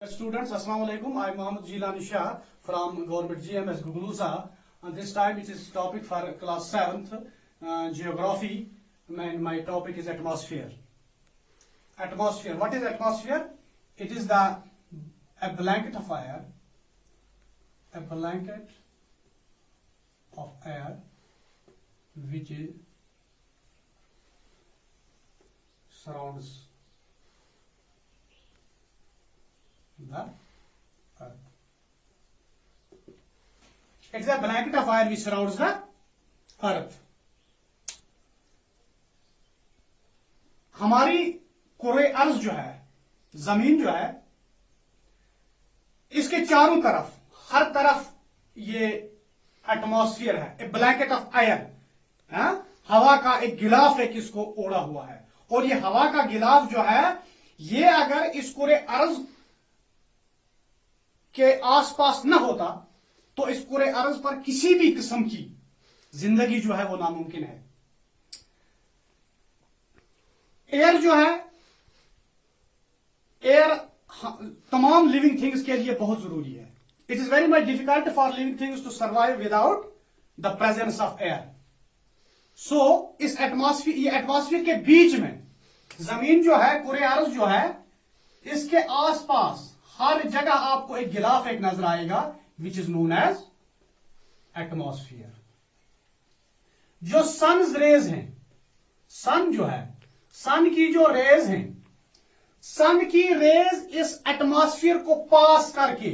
Students, Assalamu alaikum. I'm Mohammed Jilani Shah from Government GMS Gugulusa. And this time it is topic for class 7th, geography. And my topic is atmosphere. Atmosphere. What is atmosphere? It is a blanket of air. A blanket of air which surrounds the earth. It's a blanket of air which surrounds the earth. हमारी कुरे अर्ज जो है, जमीन जो है, इसके चारों तरफ, हर तरफ ये एटमॉस्फेयर है, ए ब्लैंकेट ऑफ एयर, हवा का एक गिलाफ एक इसको ओढ़ा हुआ है। और ये हवा का गिलाफ जो है, ये अगर इस कुरे अर्ज के आसपास न होता तो इस पूरे अर्ज पर किसी भी किस्म की जिंदगी जो है वो नामुमकिन है। एयर जो है, एयर तमाम लिविंग थिंग्स के लिए बहुत जरूरी है। It is very much difficult for living things to survive without the presence of air. So इस एटमॉस्फेयर, ये एटमॉस्फेयर के बीच में जमीन जो है, पूरे अर्ज जो है, इसके आसपास हर जगह आपको एक गिलाफ एक नजर आएगा which is known as atmosphere. जो सन्स रेज हैं, सन जो है, सन की जो रेज हैं, सन की रेज इस एटमॉस्फेयर को पास करके,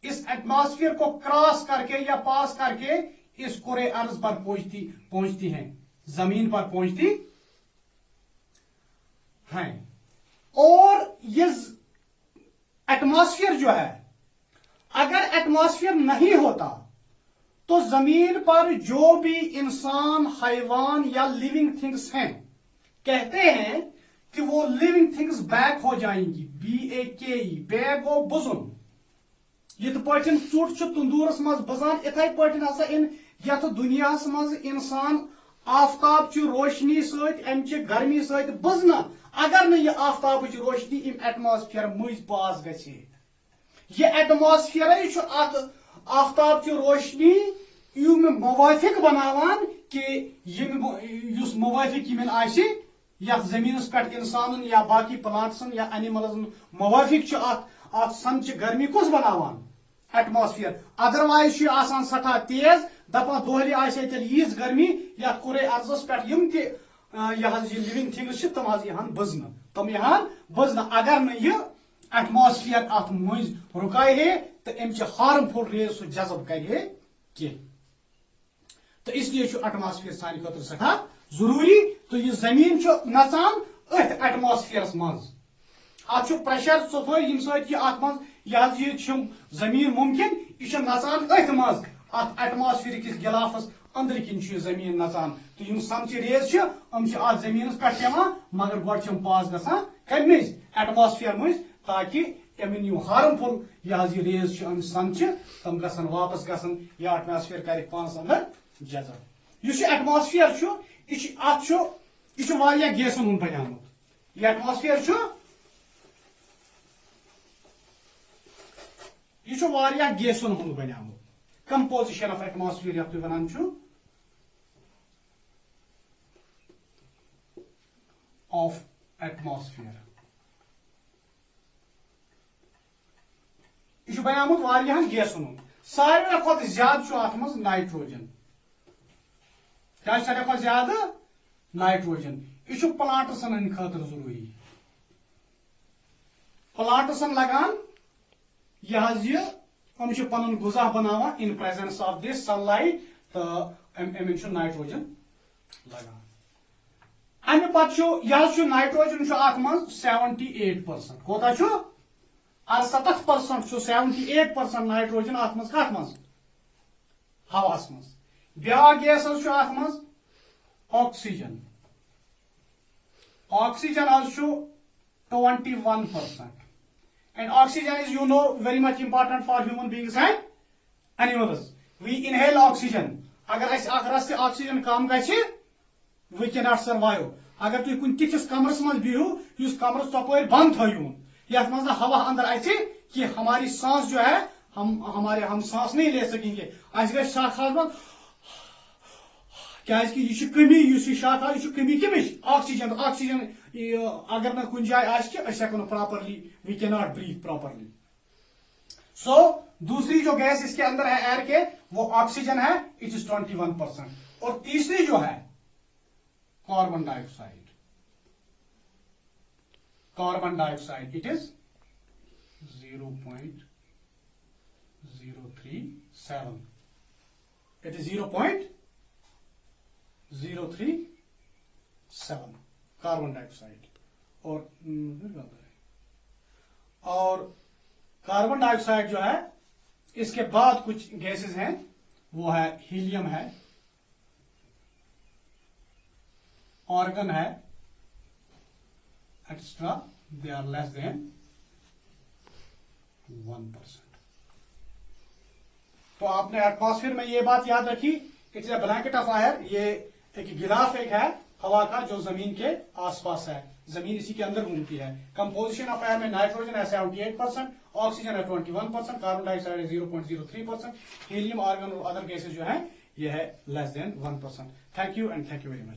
इस एटमॉस्फेयर को क्रॉस करके या पास करके इस कुरे अर्ज पर पहुंचती हैं, जमीन पर पहुंचती हैं। और ये एटमॉस्फेयर जो है, अगर एटमॉस्फेयर नहीं होता तो जमीन पर जो भी इंसान, हैवान या लिविंग थिंग्स हैं, कहते हैं कि वो लिविंग थिंग्स बैक हो जाएंगी। BAKE, बैग गो बुजुन। यथ पठन चुट तंदूरस मज बजान, इथे पठन हसा इन यथ दुनियास मज इंसान आफ्ताब ची रोशनी सत, अमचे गर्मी सत बजन, अगर न यह आफ्ताब ची रोशनी इम एटमॉस्फेयर मज पास गछे। ये एटमॉस्फेयर आफ्ताब ची रोशनी युम मुवाफिक बनावान कि मुवाफिक यमन आसि यथ जमीनस पे इंसान या बाकी प्लांट्सन या एनिमल्स मुवाफिक सन ची गर्मी कुस बनावान एटमॉस्फेयर। अदरवाइज आसान सठा तेज, दपान दोहली आसे तेल यीज गर्मी या कुरे अर्जस पे यम ते लिविंग थिंग्स तम यहान बजन, तम यहान बजन। अगर न यह एटमॉस्फेयर अत मज रुकाए है तो अमच हार्मफुल रेज सह जजब करे कि, तो इसलिए एटमॉस्फेयर सान खतर सठा जरूरी। तो यह जमीन नचान अथ एटमॉस्फेयरस मज, अत प्रेशर सफाई यम सत जमीन मुमकिन, यह नचान अथ मज, अत एटमॉस्फेयर किस गिलाफस अंदर किन जमीन नचान। तो यम सन रेज अत जमीन पे मगर गो पास गसान कम एटमॉस्फेयर मज, ताकि अमिन यम हार्मफुल यह रेज सन तम गसन वापस गसन या एटमॉस्फेयर कर पानस अंदर जजब। यह एटमॉस्फेयर यह गैसन हुन बनियामुत। यह एटमॉस्फेयर यह गैसन हुन बनियामुत। कंपोजिशन ऑफ एटमॉस्फेयर यह तुम वनान ऑफ एटमॉस्फेयर, यह बनियामुत वारियाहन गैसन हुन। सारे खुद ज्यादा अत मज नाइट्रोजन। क्या सारे खुद ज्यादा नाइट्रोजन। यह प्लांटसन हंद खतर जरूरी। प्लांटसन लगान यह पन गुजा बनावा in presence of this sunlight, तो अमिन नाइट्रोजन लगान। अमे पे नाइट्रोजन अत मज 78%। कोता 68%, 78% नाइट्रोजन अत मज कत मज हवास मज। ब्या गैस अत मज oxygen. Oxygen 21%। And oxygen is, you know, very much important for human beings and animals. We inhale oxygen. अगर ऑक्सीजन कम गए, we cannot survive. अगर तुम कुन तिथिस कमरस मज बिहू, कमरस तप बंद थो यथ मज हवा अंदर आए कि हमारी सांस जो है हम सांस नहीं ले सकेंगे शाखा बंद क्या कमी शाखा कमी कमिश ऑक्सीजन अगर ना कुछ जाए हेको properly we can not breathe properly so दूसरी जो गैस इसके अंदर है एयर के वो ऑक्सीजन है इट इज 21%। और तीसरी जो है carbon dioxide it is 0.037 it is 0.037 carbon dioxide. और कार्बन डाइऑक्साइड जो है इसके बाद कुछ गैसेस हैं वो है हीलियम है, ऑर्गन है extra, they are less than 1%। तो आपने एटमॉस्फेयर में ये बात याद रखी, it's a blanket of air, ये एक गिलाफ एक है हवा का जो जमीन के आसपास है, जमीन इसी के अंदर घूमती है। कंपोजिशन ऑफ एयर में नाइट्रोजन है 78%, ऑक्सीजन है 21%, कार्बन डाइऑक्साइड है 0.03%, हीलियम, आर्गन और अदर गैसेज जो है ये है less than 1%। Thank you and thank you very much.